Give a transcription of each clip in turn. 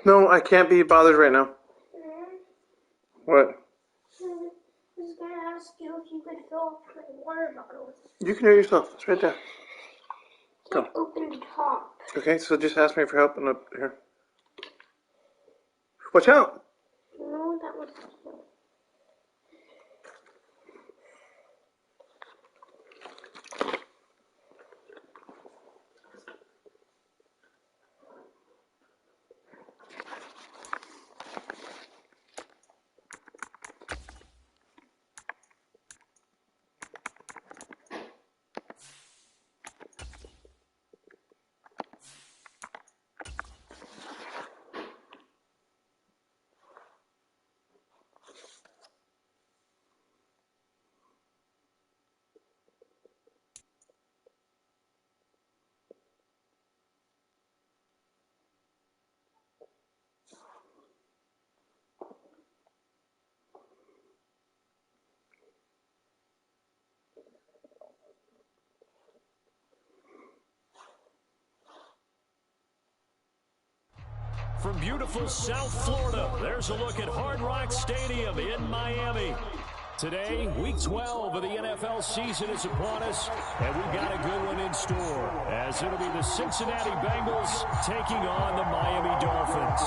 No, I can't be bothered right now. What? I was going to ask you if you could fill up my water bottle. You can hear yourself. It's right there. Can't open the top. Okay, so just ask me for help and up here. Watch out! No, that was From beautiful South Florida, there's a look at Hard Rock Stadium in Miami. Today, Week 12 of the NFL season is upon us, and we've got a good one in store, as it'll be the Cincinnati Bengals taking on the Miami Dolphins.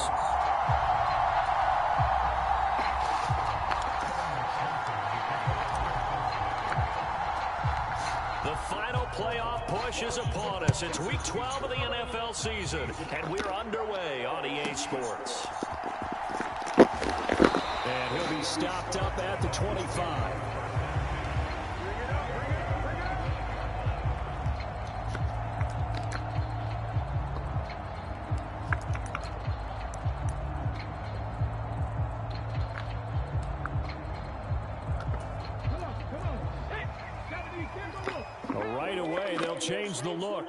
The final playoff push is upon us. It's Week 12 of the NFL season, and we're underway on EA Sports. And he'll be stopped up at the 25. Right away, they'll change the look.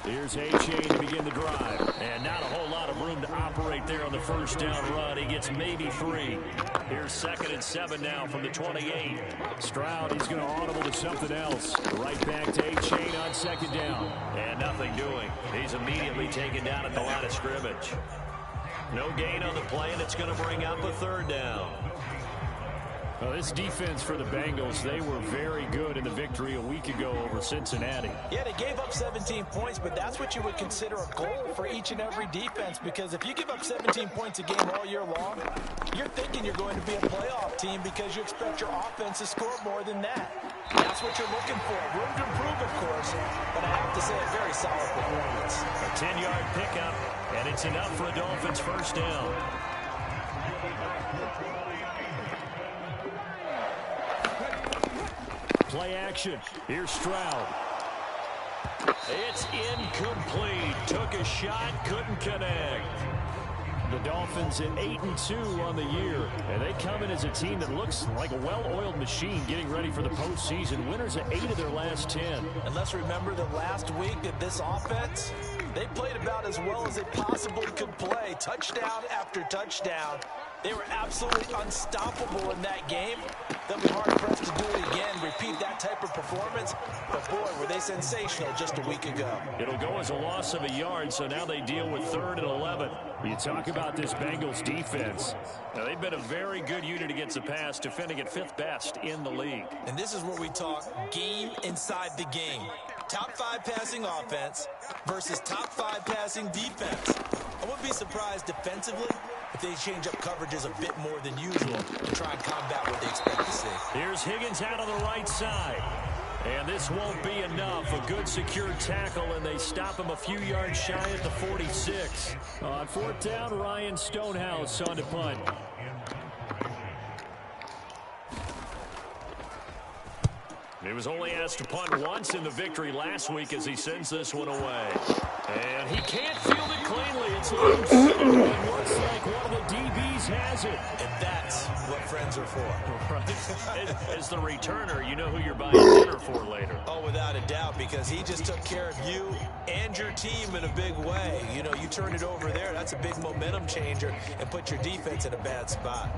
Here's A-Chain to begin the drive. And not a whole lot of room to operate there on the first down run. He gets maybe 3. Here's 2nd and 7 now from the 28. Stroud, he's going to audible to something else. Right back to A-Chain on 2nd down. And nothing doing. He's immediately taken down at the line of scrimmage. No gain on the play, and it's going to bring up a 3rd down. Well, this defense for the Bengals, they were very good in the victory a week ago over Cincinnati. Yeah, they gave up 17 points, but that's what you would consider a goal for each and every defense, because if you give up 17 points a game all year long, you're thinking you're going to be a playoff team because you expect your offense to score more than that. That's what you're looking for. Room to improve, of course, but I have to say a very solid performance. A 10-yard pickup, and it's enough for a Dolphins first down. Play action. Here's Stroud. It's incomplete. Took a shot, couldn't connect. The Dolphins at 8-2 on the year. And they come in as a team that looks like a well-oiled machine getting ready for the postseason. Winners at 8 of their last 10. And let's remember that last week that this offense, they played about as well as they possibly could play. Touchdown after touchdown. They were absolutely unstoppable in that game. They'll be hard-pressed to do it again, repeat that type of performance. But, boy, were they sensational just a week ago. It'll go as a loss of a yard, so now they deal with 3rd and 11. You talk about this Bengals defense. Now, they've been a very good unit against the pass, defending at 5th best in the league. And this is where we talk game inside the game. Top 5 passing offense versus top 5 passing defense. I wouldn't be surprised defensively if they change up coverages a bit more than usual to try and combat what they expect to see. Here's Higgins out on the right side. And this won't be enough. A good secure tackle, and they stop him a few yards shy at the 46. On 4th down, Ryan Stonehouse on to punt. He was only asked to punt once in the victory last week as he sends this one away. And he can't field it cleanly. It's loose. It looks like one of the DBs has it. And that's what friends are for. Right. As the returner, you know who you're buying dinner for later. Oh, without a doubt, because he just took care of you and your team in a big way. You know, you turn it over there, that's a big momentum changer, and put your defense in a bad spot.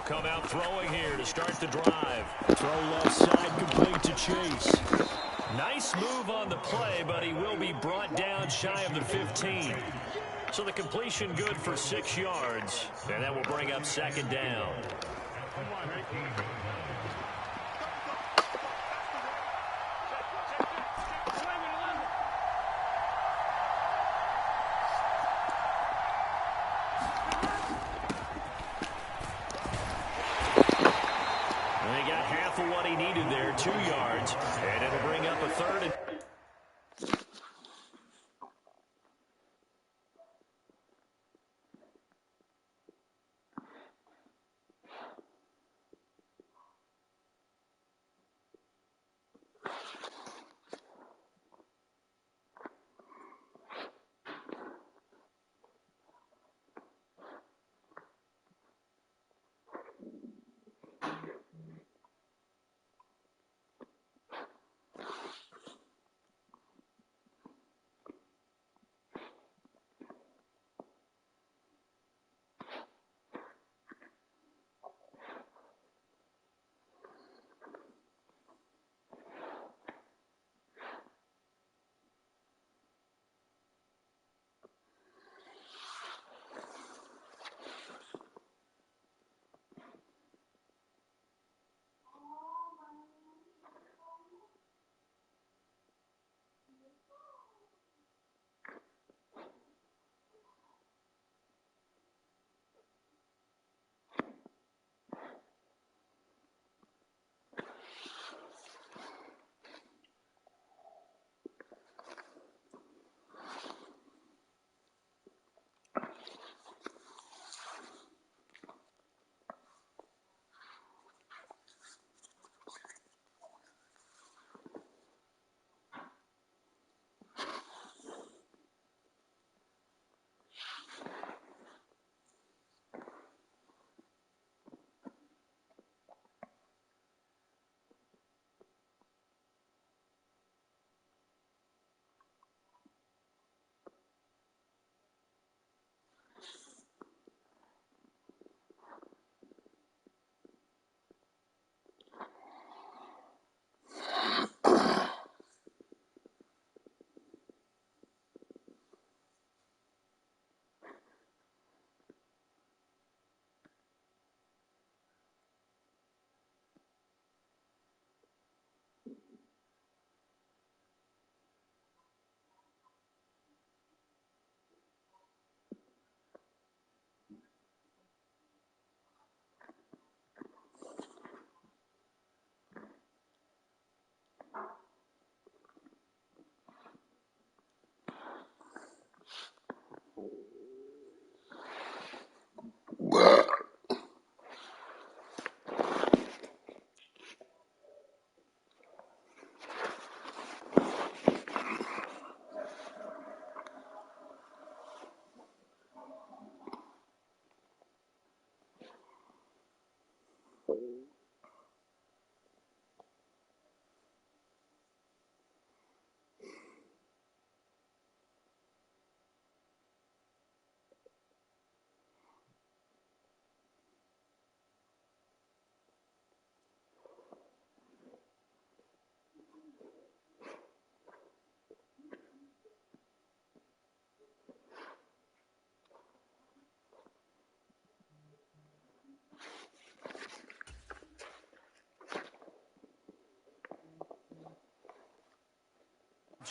come out throwing here to start the drive. Throw left side, complete to Chase. Nice move on the play, but he will be brought down shy of the 15. So the completion good for 6 yards, and that will bring up second down. And he got half of what he needed there, 2 yards, and it'll bring up a third and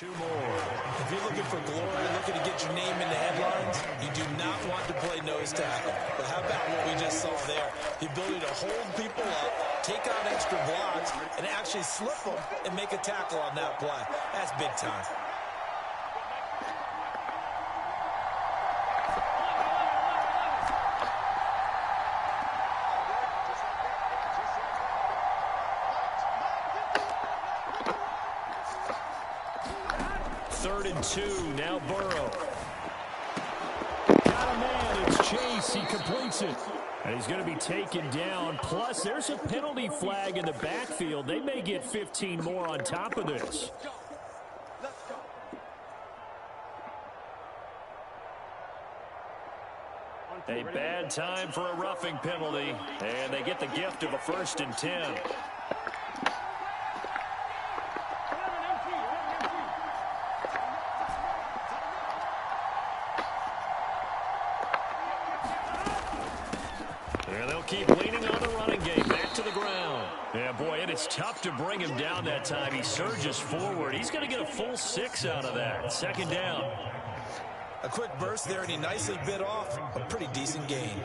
two more. If you're looking for glory, looking to get your name in the headlines, you do not want to play nose tackle. But how about what we just saw there? The ability to hold people up, take out extra blocks, and actually slip them and make a tackle on that play. That's big time. Third and 2, now Burrow. Got a man, it's Chase, he completes it. And he's going to be taken down. Plus, there's a penalty flag in the backfield. They may get 15 more on top of this. A bad time for a roughing penalty, and they get the gift of a 1st and 10. And they'll keep leaning on the running game. Back to the ground. Yeah, boy, and it's tough to bring him down that time. He surges forward. He's going to get a full 6 out of that. 2nd down. A quick burst there, and he nicely bit off a pretty decent gain.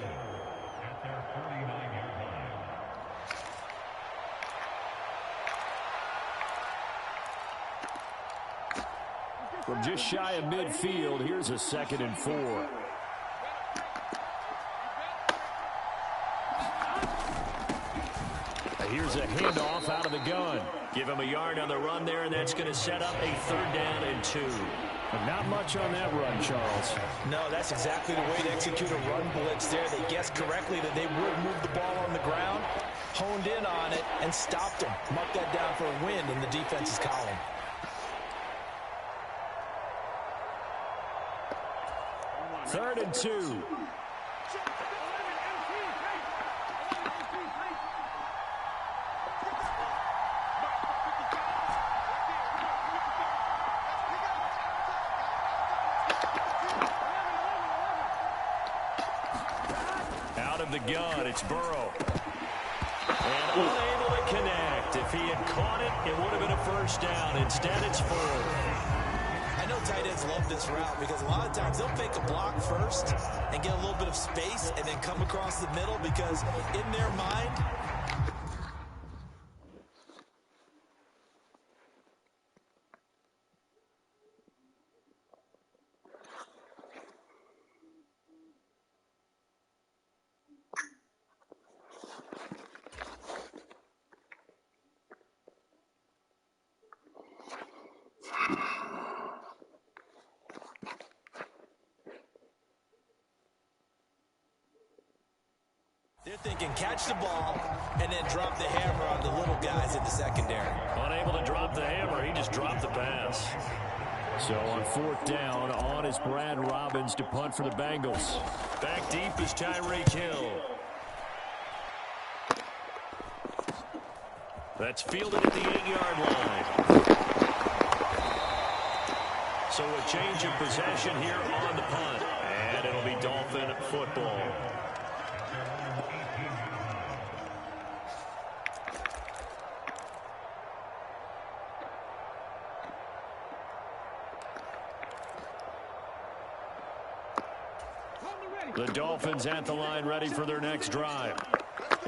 From just shy of midfield, here's a 2nd and 4. Here's a handoff out of the gun. Give him a yard on the run there, and that's going to set up a 3rd down and 2. But not much on that run, Charles. No, that's exactly the way to execute a run blitz there. They guessed correctly that they would move the ball on the ground, honed in on it, and stopped him. Mark that down for a win in the defense's column. Third and 2. Out of the gun, it's Burrow. And unable to connect. If he had caught it, it would have been a 1st down. Instead, it's 4th. I know tight ends love this route because a lot of times they'll fake a block first and get a little bit of space and then come across the middle because in their mind, they're thinking catch the ball and then drop the hammer on the little guys in the secondary. Unable to drop the hammer, he just dropped the pass. So on 4th down, on is Brad Robbins to punt for the Bengals. Back deep is Tyreek Hill. That's fielded at the 8-yard line. So a change of possession here on the punt. And it'll be Dolphin football. The Dolphins at the line ready for their next drive.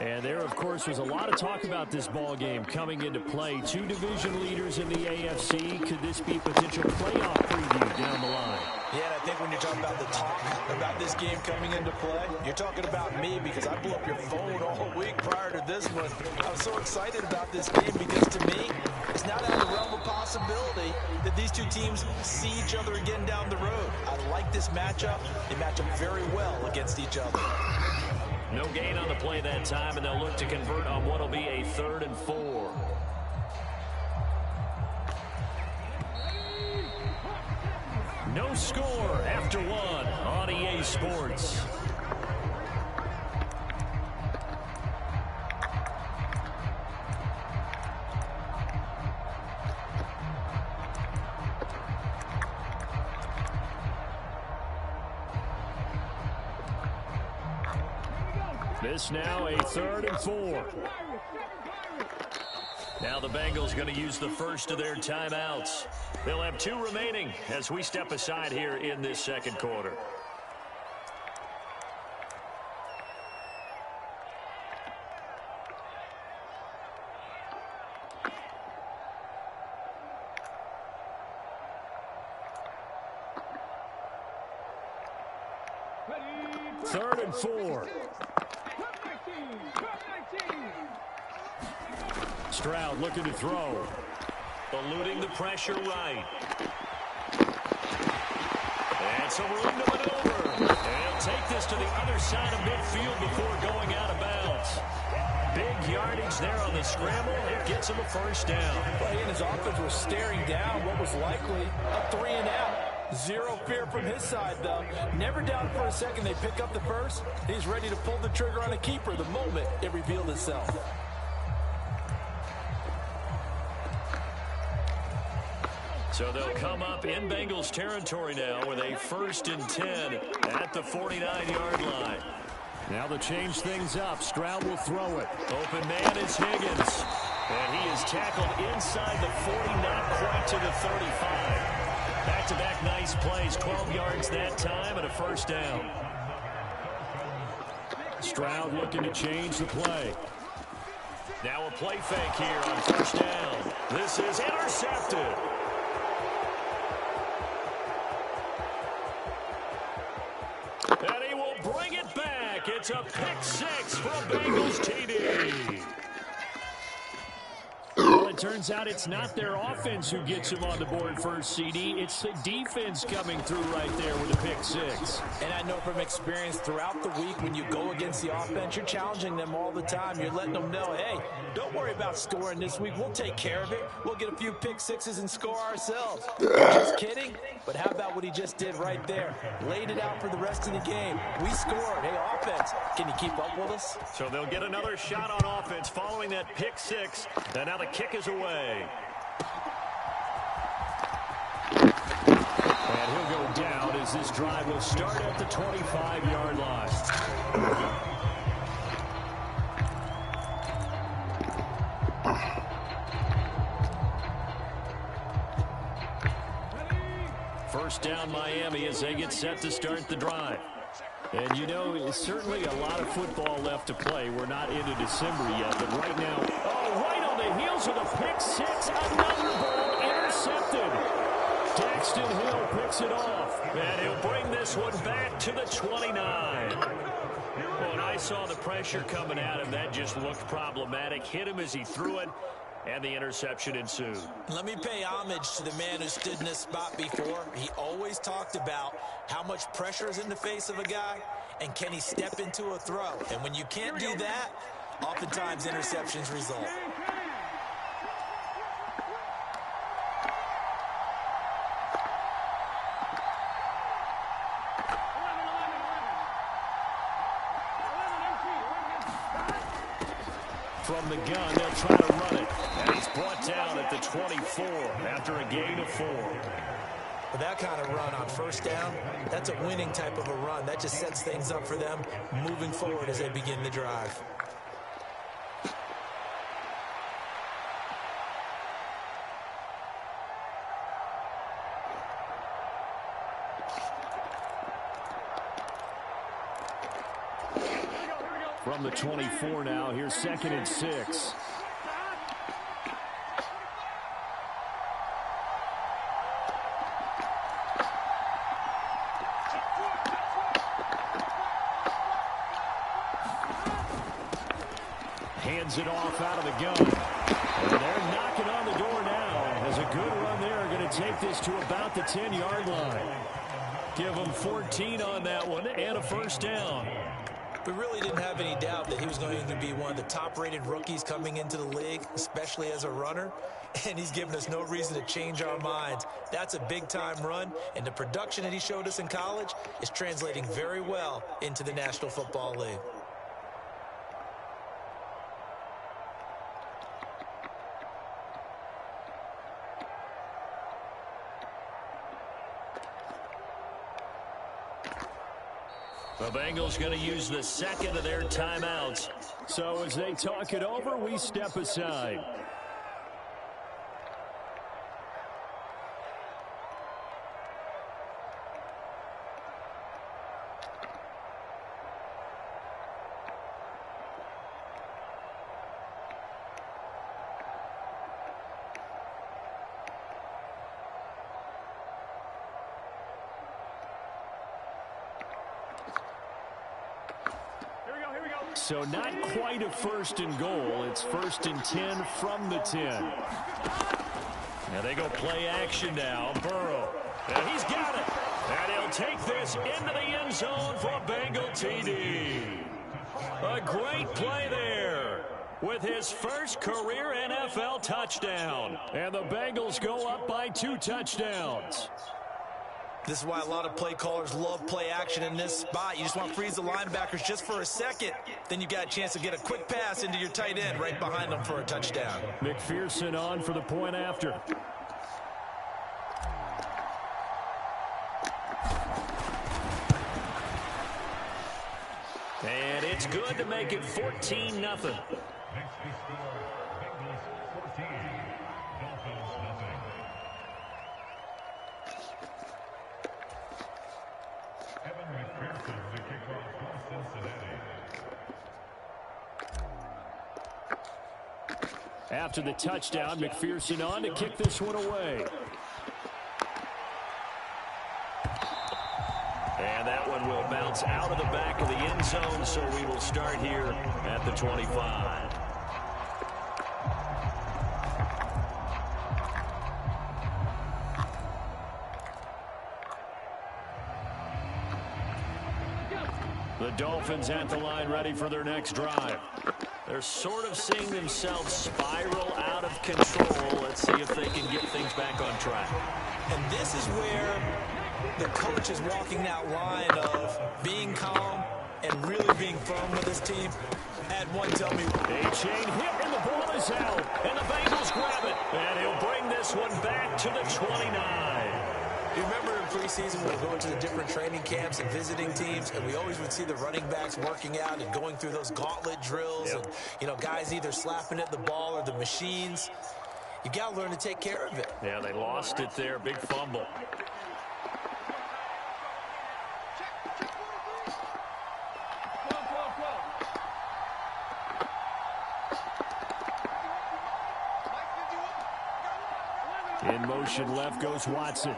And there, of course, was a lot of talk about this ball game coming into play. 2 division leaders in the AFC. Could this be a potential playoff preview down the line? Yeah, and I think when you're talking about the talk about this game coming into play, you're talking about me because I blew up your phone all week prior to this one. I was so excited about this game because to me, it's not out of the realm of possibility that these two teams see each other again down the road. I like this matchup. They match up very well against each other. No gain on the play that time, and they'll look to convert on what will be a 3rd and 4. No score after 1 on EA Sports. This now a 3rd and 4. Now the Bengals going to use the first of their timeouts. They'll have 2 remaining as we step aside here in this 2nd quarter. Third and 4. Stroud looking to throw. Eluding the pressure right. And some room to maneuver. And he'll take this to the other side of midfield before going out of bounds. Big yardage there on the scramble. It gets him a 1st down. Well, he and his offense were staring down what was likely a 3 and out. Zero fear from his side, though. Never doubted for a second they pick up the first. He's ready to pull the trigger on a keeper the moment it revealed itself. So they'll come up in Bengals territory now with a 1st and 10 at the 49-yard line. Now to change things up, Stroud will throw it. Open man is Higgins. And he is tackled inside the 40, not quite to the 35. Back-to-back nice plays, 12 yards that time and a 1st down. Stroud looking to change the play. Now a play fake here on 1st down. This is intercepted. And he will bring it back. It's a pick 6 for a Bengals TD. Well, it turns out it's not their offense who gets him on the board first, CD. It's the defense coming through right there with a pick 6. And I know from experience throughout the week when you go against the offense, you're challenging them all the time. You're letting them know, hey, don't worry about scoring this week. We'll take care of it. We'll get a few pick 6s and score ourselves. Just kidding. But how about what he just did right there? Laid it out for the rest of the game. We scored. Hey, offense, can you keep up with us? So they'll get another shot on offense following that pick 6. And now the kick is away. And he'll go down as this drive will start at the 25-yard line. First down Miami as they get set to start the drive. And you know, it's certainly a lot of football left to play. We're not into December yet, but right now, right on the heels of the pick 6, another ball intercepted. Daxton Hill picks it off. And he'll bring this one back to the 29. When I saw the pressure coming at him, that just looked problematic. Hit him as he threw it, and the interception ensued. Let me pay homage to the man who stood in this spot before. He always talked about how much pressure is in the face of a guy, and can he step into a throw. And when you can't do that, oftentimes interceptions result. From the gun, they'll try to run it. And he's brought down at the 24 after a gain of 4. With that kind of run on 1st down, that's a winning type of a run. That just sets things up for them moving forward as they begin the drive. From the 24 now, here's 2nd and 6. Hands it off out of the gun. And they're knocking on the door now. As a good run there, going to take this to about the 10-yard line. Give them 14 on that one and a 1st down. We really didn't have any doubt that he was going to be one of the top-rated rookies coming into the league, especially as a runner. And he's given us no reason to change our minds. That's a big-time run, and the production that he showed us in college is translating very well into the National Football League. The Bengals going to use the 2nd of their timeouts. So as they talk it over, we step aside. So not quite a 1st and goal. It's 1st and 10 from the 10. Now they go play action now. Burrow. And he's got it. And he'll take this into the end zone for a Bengal TD. A great play there with his first career NFL touchdown. And the Bengals go up by 2 touchdowns. This is why a lot of play callers love play action in this spot. You just want to freeze the linebackers just for a second. Then you got a chance to get a quick pass into your tight end right behind them for a touchdown. McPherson on for the point after. And it's good to make it 14-0. After the touchdown, McPherson on to kick this one away. And that one will bounce out of the back of the end zone, so we will start here at the 25. The Dolphins at the line ready for their next drive. They're sort of seeing themselves spiral out of control. Let's see if they can get things back on track. And this is where the coach is walking that line of being calm and really being firm with his team. Had one tell me. A chain hit and the ball is out. And the Bengals grab it. And he'll bring this one back to the 29. You remember in preseason we were going to the different training camps and visiting teams, and we always would see the running backs working out and going through those gauntlet drills. Yep. And, you know, guys either slapping at the ball or the machines. You got to learn to take care of it. Yeah, they lost it there. Big fumble. In motion left goes Watson.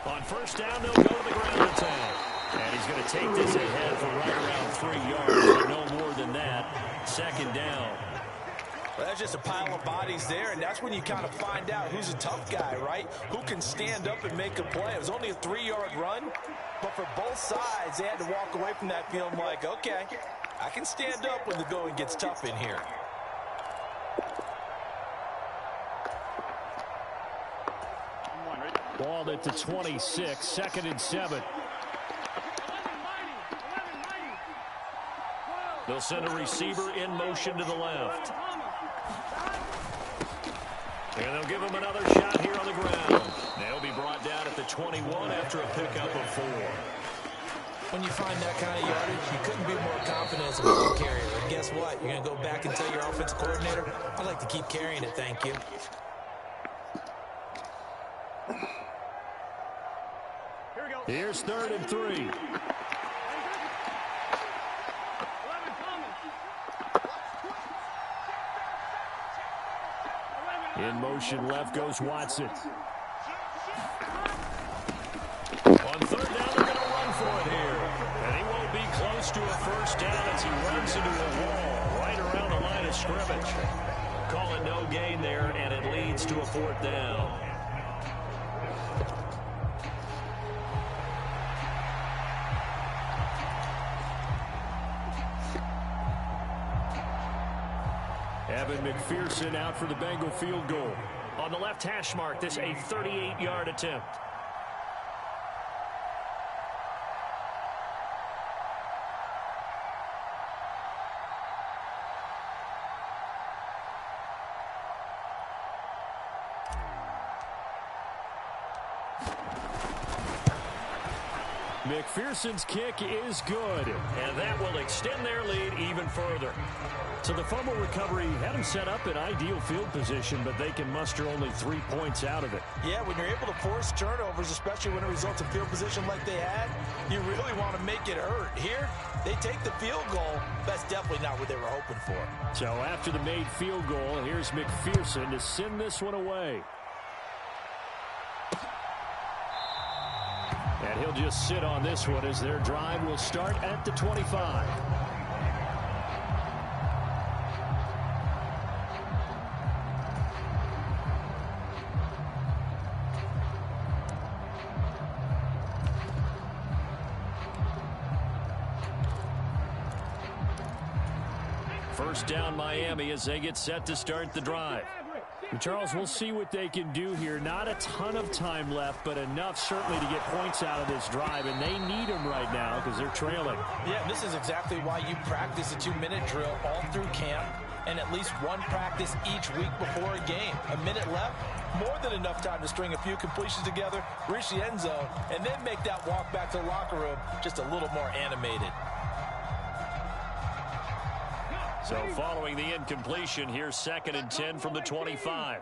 On first down, they'll go to the ground attack. And he's going to take this ahead for right around 3 yards, but no more than that. Second down. Well, that's just a pile of bodies there, and that's when you kind of find out who's a tough guy, right? Who can stand up and make a play. It was only a 3-yard run, but for both sides, they had to walk away from that feeling like, okay, I can stand up when the going gets tough in here. Ball at the 26, 2nd and 7. They'll send a receiver in motion to the left. And they'll give him another shot here on the ground. They'll be brought down at the 21 after a pickup of 4. When you find that kind of yardage, you couldn't be more confident as a ball carrier. And guess what? You're going to go back and tell your offensive coordinator, I'd like to keep carrying it, thank you. Here's 3rd and 3. In motion left goes Watson. On 3rd down, they're going to run for it here. And he won't be close to a first down as he runs into a wall right around the line of scrimmage. Call it no gain there, and it leads to a 4th down. Evan McPherson out for the Bengal field goal. On the left hash mark, this a 38-yard attempt. McPherson's kick is good. And that will extend their lead even further. So the fumble recovery had them set up in ideal field position, but they can muster only 3 points out of it. Yeah, when you're able to force turnovers, especially when it results in field position like they had, you really want to make it hurt. Here, they take the field goal. That's definitely not what they were hoping for. So after the made field goal, here's McPherson to send this one away. And he'll just sit on this one as their drive will start at the 25. First down Miami as they get set to start the drive. Charles, we'll see what they can do here. Not a ton of time left, but enough certainly to get points out of this drive, and they need them right now because they're trailing. Yeah, this is exactly why you practice a 2-minute drill all through camp and at least one practice each week before a game. A minute left, more than enough time to string a few completions together, reach the end zone, and then make that walk back to the locker room just a little more animated. So following the incompletion, here's 2nd and 10 from the 25.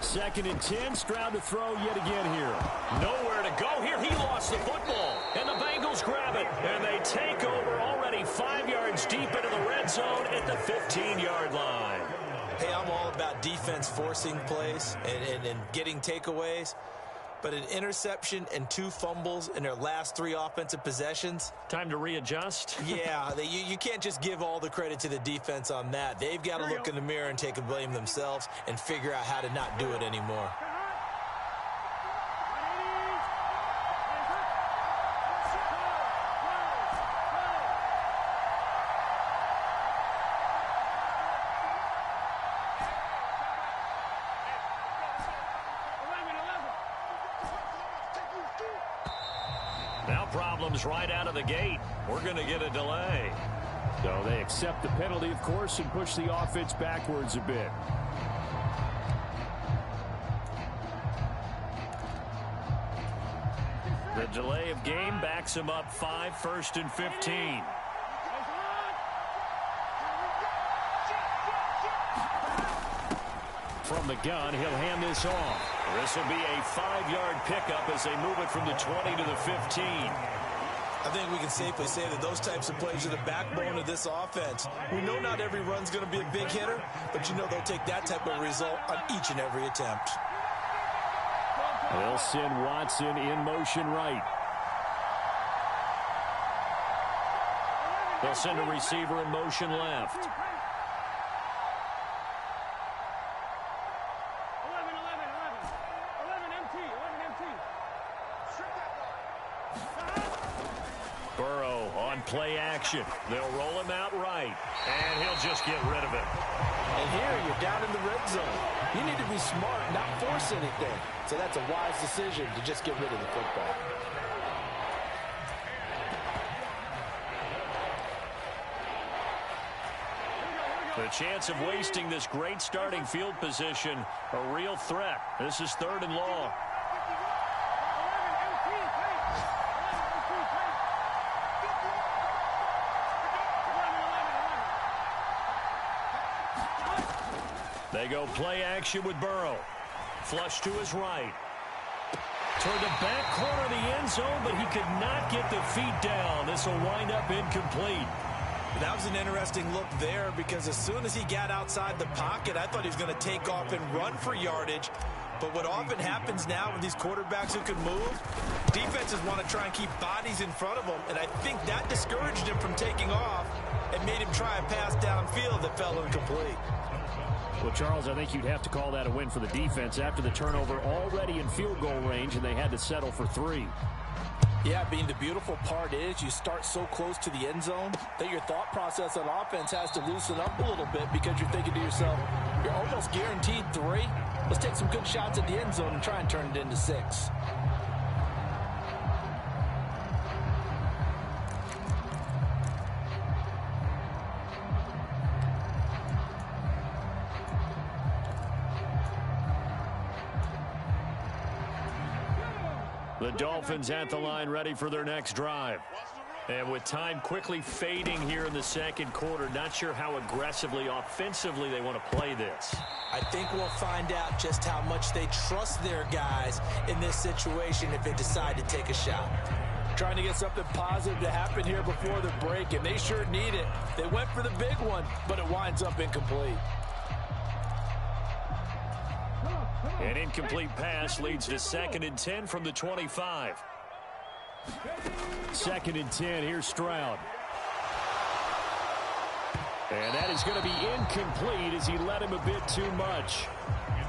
2nd and 10, Stroud to throw yet again here. Nowhere to go here. He lost the football, and the Bengals grab it, and they take over already 5 yards deep into the red zone at the 15-yard line. Hey, I'm all about defense forcing plays and getting takeaways. But an interception and 2 fumbles in their last 3 offensive possessions. Time to readjust? Yeah, you can't just give all the credit to the defense on that. They've got to look in the mirror and take the blame themselves and figure out how to not do it anymore. Now problems right out of the gate. We're going to get a delay. So they accept the penalty, of course, and push the offense backwards a bit. The delay of game backs him up 5, 1st and 15. From the gun, he'll hand this off. This will be a 5-yard pickup as they move it from the 20 to the 15. I think we can safely say that those types of plays are the backbone of this offense. We know not every run's going to be a big hitter, but you know they'll take that type of result on each and every attempt. They'll send Watson in motion right. They'll send a receiver in motion left. Burrow on play action. They'll roll him out right, and he'll just get rid of it. And here you're down in the red zone. You need to be smart, not force anything. So that's a wise decision to just get rid of the football. The chance of wasting this great starting field position, a real threat. This is 3rd and long. They go play action with Burrow. Flush to his right. Toward the back corner of the end zone, but he could not get the feet down. This will wind up incomplete. That was an interesting look there because as soon as he got outside the pocket, I thought he was going to take off and run for yardage. But what often happens now with these quarterbacks who can move, defenses want to try and keep bodies in front of them, and I think that discouraged him from taking off and made him try a pass downfield that fell incomplete. Well, Charles, I think you'd have to call that a win for the defense after the turnover already in field goal range, and they had to settle for 3. Yeah, Bean, the beautiful part is you start so close to the end zone that your thought process on offense has to loosen up a little bit because you're thinking to yourself, you're almost guaranteed 3. Let's take some good shots at the end zone and try and turn it into 6. The Dolphins at the line ready for their next drive. And with time quickly fading here in the second quarter, not sure how aggressively, offensively they want to play this. I think we'll find out just how much they trust their guys in this situation if they decide to take a shot. Trying to get something positive to happen here before the break, and they sure need it. They went for the big one, but it winds up incomplete. An incomplete pass leads to 2nd and 10 from the 25. 2nd and 10, here's Stroud. And that is going to be incomplete as he led him a bit too much.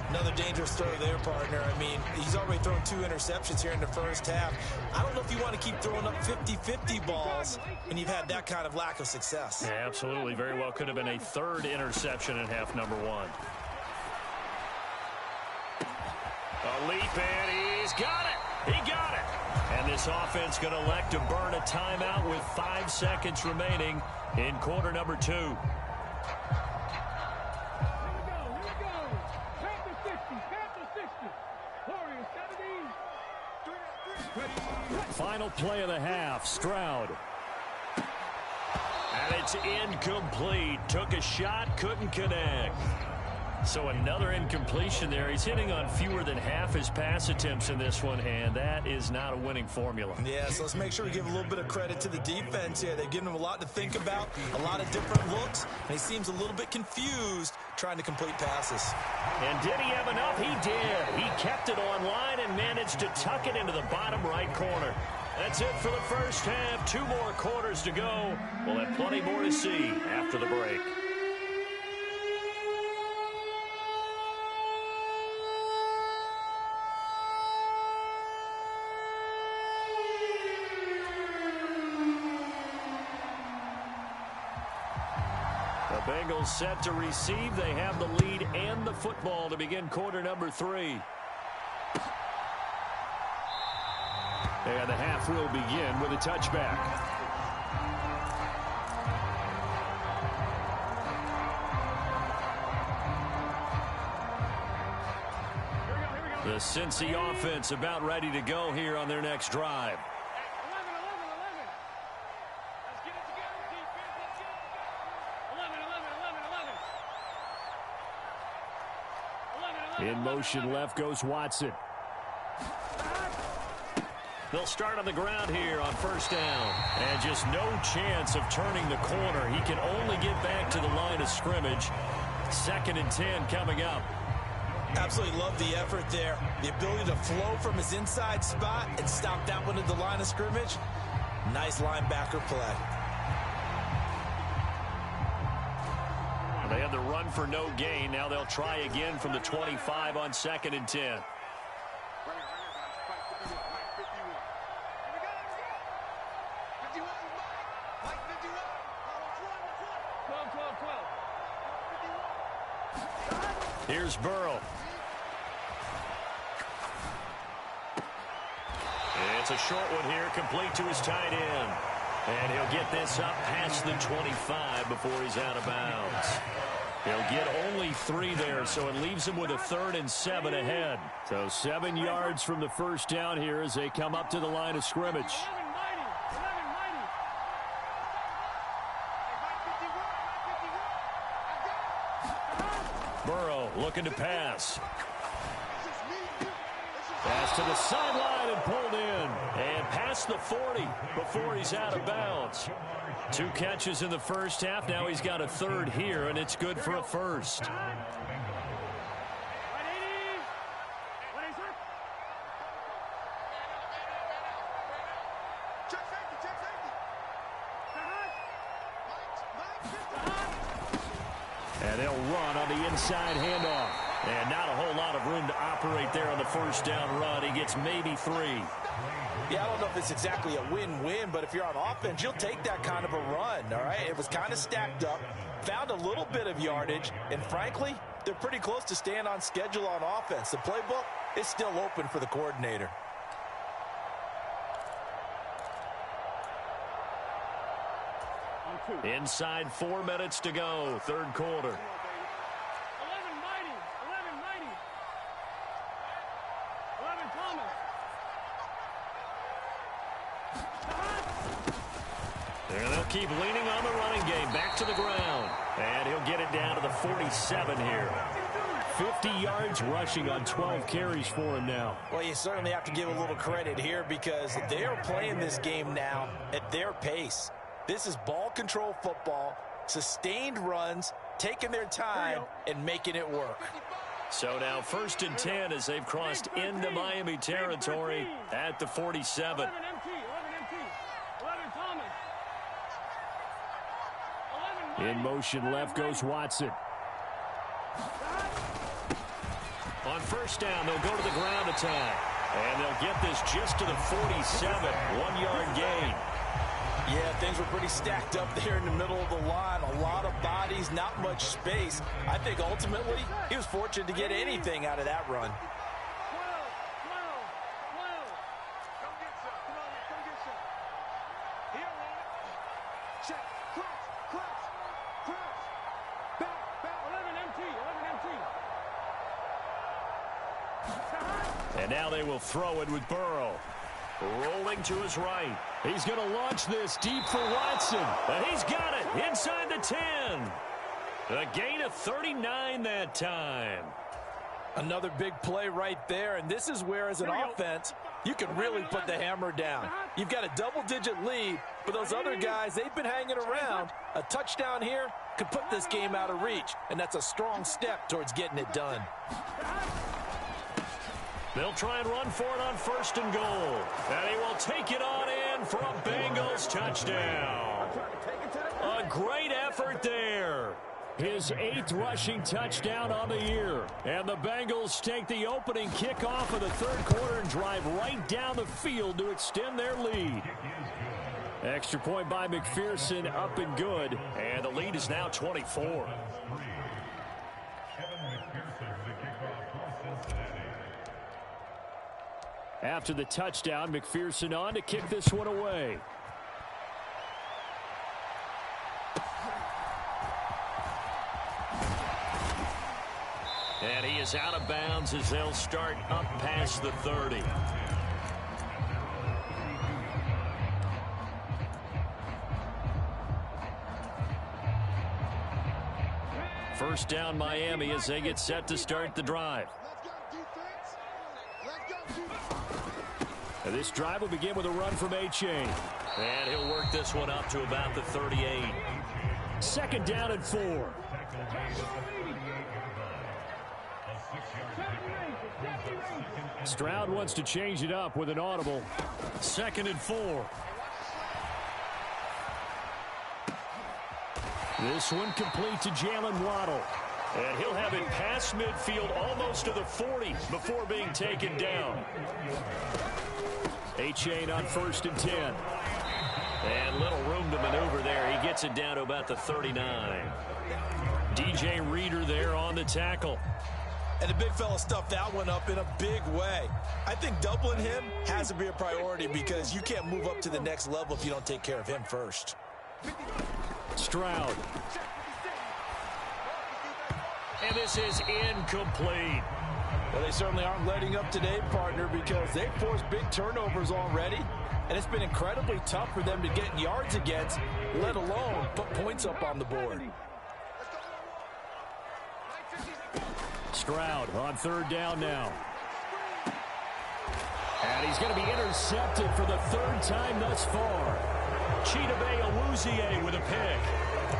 Another dangerous throw there, partner. I mean, he's already thrown 2 interceptions here in the first half. I don't know if you want to keep throwing up 50-50 balls when you've had that kind of lack of success. Yeah, absolutely. Very well could have been a 3rd interception in half number 1. A leap, and he's got it. He got it. And this offense going to elect to burn a timeout with 5 seconds remaining in quarter number 2. Final play of the half, Stroud. And it's incomplete. Took a shot, couldn't connect. So another incompletion there. He's hitting on fewer than half his pass attempts in this one, and that is not a winning formula. Yeah, so let's make sure we give a little bit of credit to the defense here. They've given him a lot to think about, a lot of different looks, and he seems a little bit confused trying to complete passes. And did he have enough? He did. He kept it online and managed to tuck it into the bottom right corner. That's it for the first half. 2 more quarters to go. We'll have plenty more to see after the break. The Bengals set to receive. They have the lead and the football to begin quarter number 3. And the half will begin with a touchback. The Cincy offense about ready to go here on their next drive. In motion left goes Watson. They'll start on the ground here on first down. And just no chance of turning the corner. He can only get back to the line of scrimmage. 2nd and 10 coming up. Absolutely love the effort there. The ability to flow from his inside spot and stop that one at the line of scrimmage. Nice linebacker play. They had the run for no gain. Now they'll try again from the 25 on 2nd and 10. Here's Burrow. It's a short one here, complete to his tight end. And he'll get this up past the 25 before he's out of bounds. He'll get only 3 there, so it leaves him with a 3rd and 7 ahead. So 7 yards from the first down here as they come up to the line of scrimmage. Burrow looking to pass. Pass to the sideline and pulled in. And past the 40 before he's out of bounds. 2 catches in the first half. Now he's got a 3rd here, and it's good for a 1st. And they'll run on the inside handoff. And not a whole lot of room to operate there on the first down run. He gets maybe 3. Yeah, I don't know if it's exactly a win-win, but if you're on offense, you'll take that kind of a run, all right? It was kind of stacked up, found a little bit of yardage, and frankly, they're pretty close to staying on schedule on offense. The playbook is still open for the coordinator. Inside 4 minutes to go, 3rd quarter. And they'll keep leaning on the running game. Back to the ground. And he'll get it down to the 47 here. 50 yards rushing on 12 carries for him now. Well, you certainly have to give a little credit here because they are playing this game now at their pace. This is ball control football, sustained runs, taking their time, and making it work. So now 1st and 10 as they've crossed into Miami territory at the 47. In motion left goes Watson. On first down, they'll go to the ground attack. And they'll get this just to the 47, 1-yard gain. Yeah, things were pretty stacked up there in the middle of the line. A lot of bodies, not much space. I think ultimately he was fortunate to get anything out of that run. And now they will throw it with Burrow. Rolling to his right. He's going to launch this deep for Watson. And he's got it inside the 10. A gain of 39 that time. Another big play right there, and this is where, as an offense, you can really put the hammer down. You've got a double-digit lead, but those other guys, they've been hanging around. A touchdown here could put this game out of reach, and that's a strong step towards getting it done. They'll try and run for it on first and goal. And he will take it on in for a Bengals touchdown. A great effort there. His 8th rushing touchdown on the year. And the Bengals take the opening kickoff of the third quarter and drive right down the field to extend their lead. Extra point by McPherson, up and good. And the lead is now 24. After the touchdown, McPherson on to kick this one away. And he is out of bounds as they'll start up past the 30. First down Miami as they get set to start the drive. And this drive will begin with a run from A-Chain. And he'll work this one up to about the 38. Second down and 4. Stroud wants to change it up with an audible. Second and 4. This one complete to Jalen Waddle. And he'll have it past midfield almost to the 40 before being taken down. A-Chain on first and 10. And little room to maneuver there. He gets it down to about the 39. DJ Reader there on the tackle. And the big fella stuffed that one up in a big way. I think doubling him has to be a priority because you can't move up to the next level if you don't take care of him first. Stroud. And this is incomplete. Well, they certainly aren't letting up today, partner, because they've forced big turnovers already. And it's been incredibly tough for them to get yards against, let alone put points up on the board. Stroud on third down now. And he's going to be intercepted for the third time thus far. Chidobe Awuzie with a pick.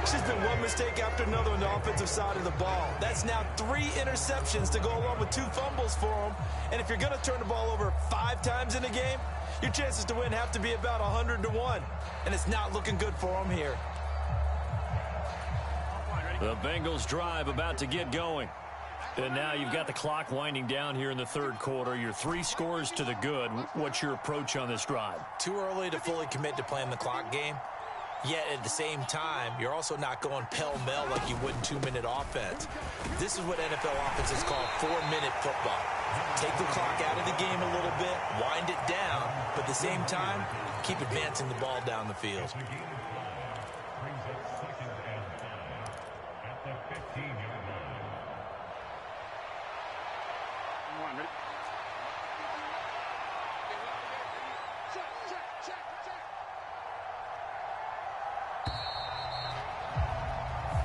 It's just been one mistake after another on the offensive side of the ball. That's now 3 interceptions to go along with 2 fumbles for him. And if you're going to turn the ball over 5 times in a game, your chances to win have to be about 100-1. And it's not looking good for him here. The Bengals drive about to get going. And now you've got the clock winding down here in the third quarter. You're 3 scores to the good. What's your approach on this drive? Too early to fully commit to playing the clock game. Yet at the same time, you're also not going pell-mell like you would in 2-minute offense. This is what NFL offenses call 4-minute football. Take the clock out of the game a little bit, wind it down, but at the same time, keep advancing the ball down the field.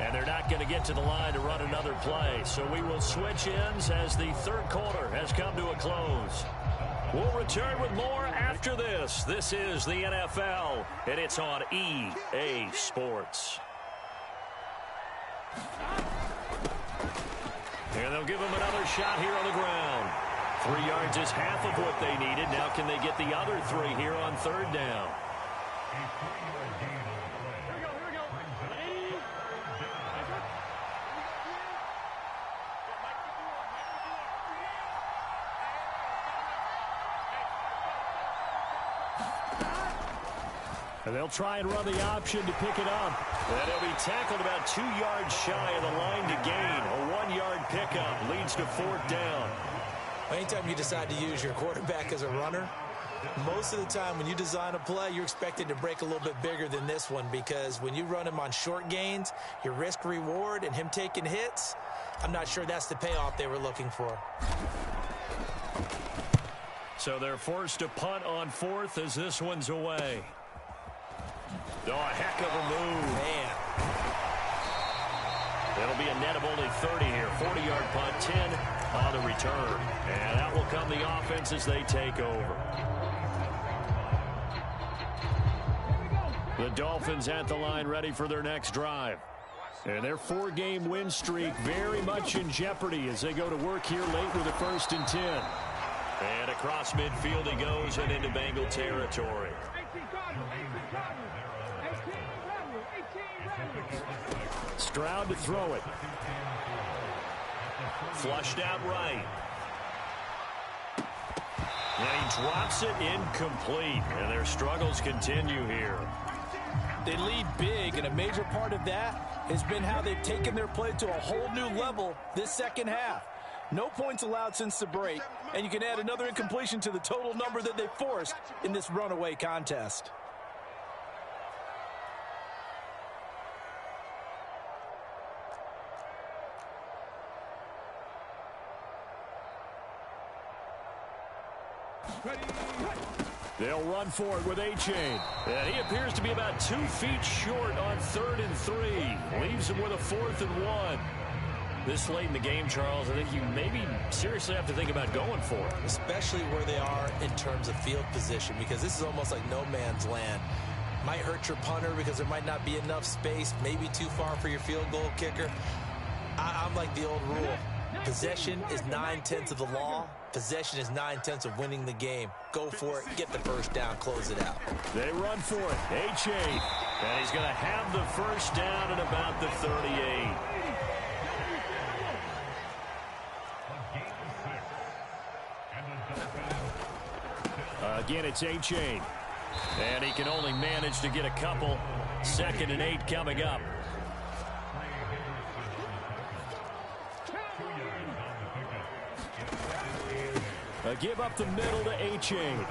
And they're not going to get to the line to run another play. So we will switch ends as the third quarter has come to a close. We'll return with more after this. This is the NFL, and it's on EA Sports. And they'll give them another shot here on the ground. 3 yards is half of what they needed. Now can they get the other 3 here on third down? And they'll try and run the option to pick it up. And he'll be tackled about 2 yards shy of the line to gain. A 1-yard pickup leads to 4th down. Anytime you decide to use your quarterback as a runner, most of the time when you design a play, you're expected to break a little bit bigger than this one, because when you run him on short gains, your risk-reward and him taking hits, I'm not sure that's the payoff they were looking for. So they're forced to punt on 4th as this one's away. Oh, a heck of a move. Man. It'll be a net of only 30 here. 40-yard punt, 10 on the return. And that will come the offense as they take over. The Dolphins at the line ready for their next drive. And their 4-game win streak very much in jeopardy as they go to work here late with a 1st and 10. And across midfield he goes and into Bengal territory. Stroud to throw it. Flushed out right. And he drops it incomplete. And their struggles continue here. They lead big, and a major part of that has been how they've taken their play to a whole new level this second half. No points allowed since the break, and you can add another incompletion to the total number that they forced in this runaway contest. They'll run for it with A-Chain. And he appears to be about 2 feet short on 3rd and 3. Leaves him with a 4th and 1. This late in the game, Charles, I think you maybe seriously have to think about going for it. Especially where they are in terms of field position, because this is almost like no man's land. Might hurt your punter because there might not be enough space, maybe too far for your field goal kicker. I'm like the old rule. Possession is 9/10 of the law. Possession is 9/10 of winning the game. Go for it, get the first down, close it out. They run for it. A-Chain. And he's going to have the first down at about the 38. Again, it's A-Chain. And he can only manage to get a couple. 2nd and 8 coming up. A give up the middle to A-Chain.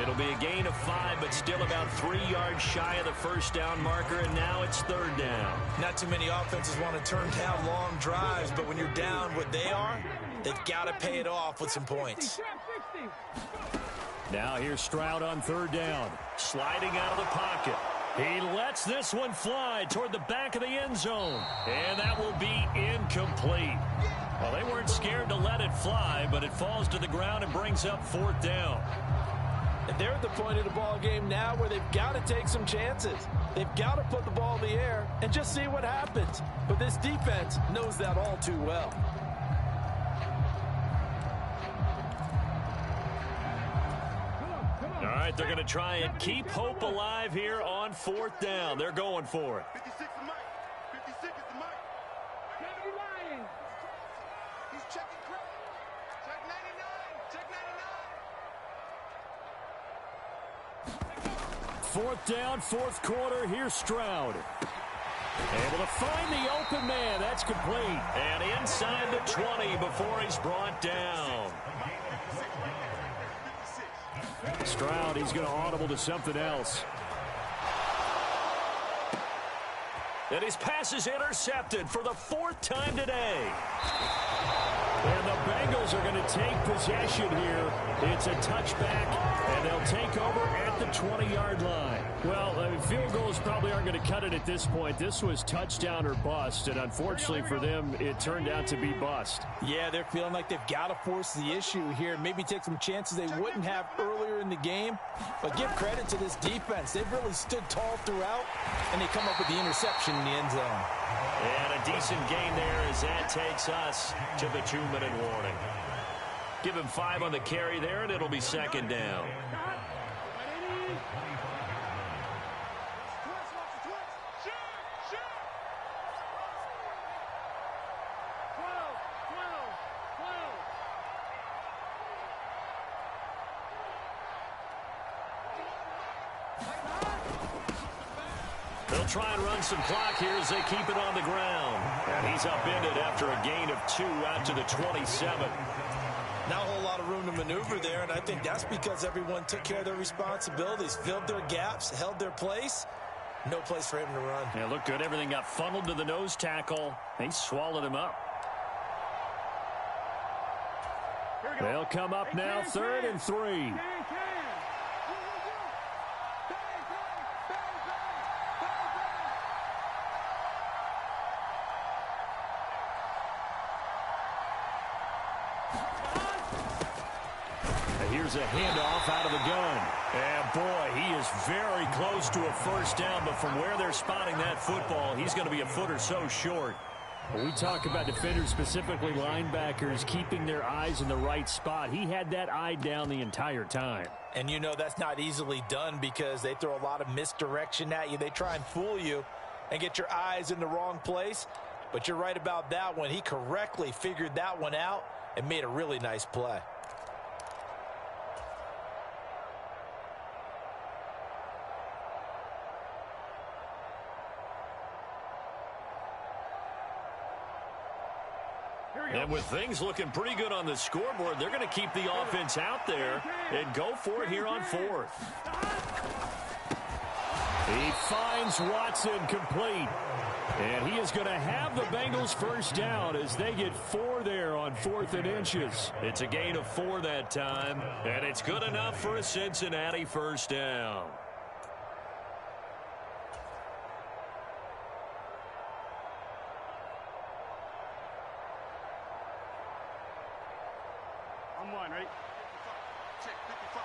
It'll be a gain of 5, but still about 3 yards shy of the first down marker, and now it's 3rd down. Not too many offenses want to turn down long drives, but when you're down what they are, they've got to pay it off with some points. Now here's Stroud on 3rd down. Sliding out of the pocket. He lets this one fly toward the back of the end zone. And that will be incomplete. Well, they weren't scared to let it fly, but it falls to the ground and brings up 4th down. And they're at the point of the ball game now where they've got to take some chances. They've got to put the ball in the air and just see what happens. But this defense knows that all too well. All right, they're going to try and keep hope alive here on 4th down. They're going for it. 56 is Mike. 56 is the Mike. He's checking credit. Check 99. Check 99. 4th down, 4th quarter. Here's Stroud. Able to find the open man. That's complete. And inside the 20 before he's brought down. Stroud, he's going to audible to something else. And his pass is intercepted for the 4th time today. And the Bengals are going to take possession here. It's a touchback, and they'll take over at the 20-yard line. Well, I mean, field goals probably aren't going to cut it at this point. This was touchdown or bust, and unfortunately for them, it turned out to be bust. Yeah, they're feeling like they've got to force the issue here. Maybe take some chances they wouldn't have earlier in the game. But give credit to this defense. They've really stood tall throughout, and they come up with the interception in the end zone. And a decent gain there as that takes us to the 2-minute warning. Give him 5 on the carry there, and it'll be 2nd down. They'll try and run some clock here as they keep it on the ground. And he's upended after a gain of 2 out to the 27. Not a whole lot of room to maneuver there, and I think that's because everyone took care of their responsibilities, filled their gaps, held their place. No place for him to run. Yeah, looked good. Everything got funneled to the nose tackle. They swallowed him up. They'll come up now, 3rd and 3. Here's a handoff out of the gun. And, boy, he is very close to a first down, but from where they're spotting that football, he's going to be a foot or so short. When we talk about defenders, specifically linebackers, keeping their eyes in the right spot, he had that eye down the entire time. And you know that's not easily done because they throw a lot of misdirection at you. They try and fool you and get your eyes in the wrong place. But you're right about that one. He correctly figured that one out and made a really nice play. And with things looking pretty good on the scoreboard, they're going to keep the offense out there and go for it here on 4th. He finds Watson complete. And he is going to have the Bengals first down as they get 4 there on 4th and inches. It's a gain of 4 that time, and it's good enough for a Cincinnati first down. One, right? 55. Check 55.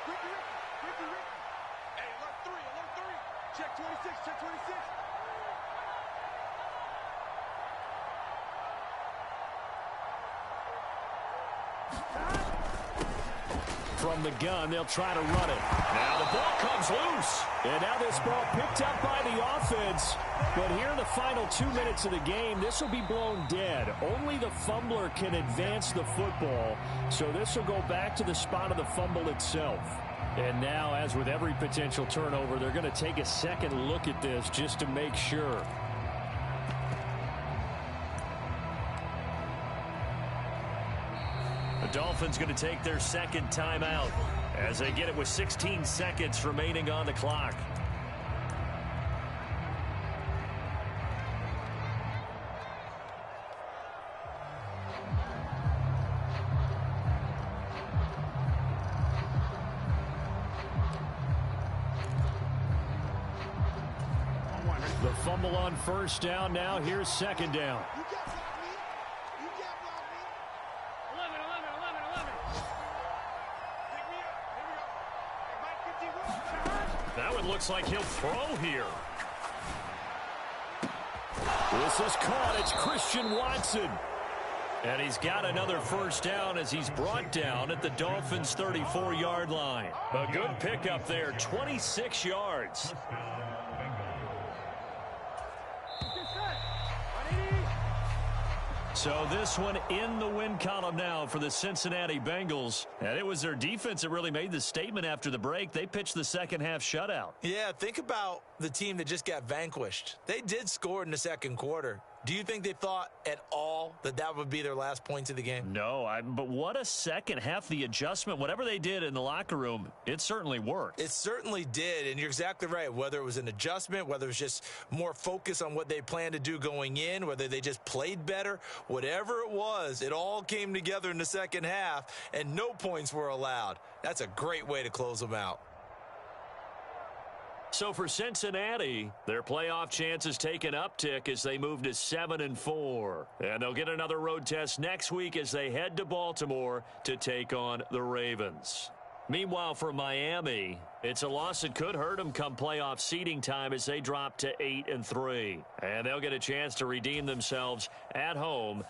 Ricky. Hey, alert 3. Check 26. Check 26. From the gun, they'll try to run it. Now the ball comes loose. And now this ball picked up by the offense. But here in the final 2 minutes of the game, this will be blown dead. Only the fumbler can advance the football. So this will go back to the spot of the fumble itself. And now, as with every potential turnover, they're going to take a second look at this just to make sure. The Dolphins going to take their second timeout as they get it with 16 seconds remaining on the clock. The fumble on first down. Now here's second down. That one looks like he'll throw here. This is caught. It's Christian Watson. And he's got another first down as he's brought down at the Dolphins' 34-yard line. A good pickup there, 26 yards. So this one in the win column now for the Cincinnati Bengals. And it was their defense that really made the statement after the break. They pitched the second half shutout. Yeah, think about the team that just got vanquished. They did score in the second quarter. Do you think they thought at all that that would be their last points of the game? No, but what a second half. The adjustment, whatever they did in the locker room, it certainly worked. It certainly did, and you're exactly right. Whether it was an adjustment, whether it was just more focus on what they planned to do going in, whether they just played better, whatever it was, it all came together in the second half, and no points were allowed. That's a great way to close them out. So for Cincinnati, their playoff chances take an uptick as they move to 7-4. And they'll get another road test next week as they head to Baltimore to take on the Ravens. Meanwhile, for Miami, it's a loss that could hurt them come playoff seeding time as they drop to 8-3. And they'll get a chance to redeem themselves at home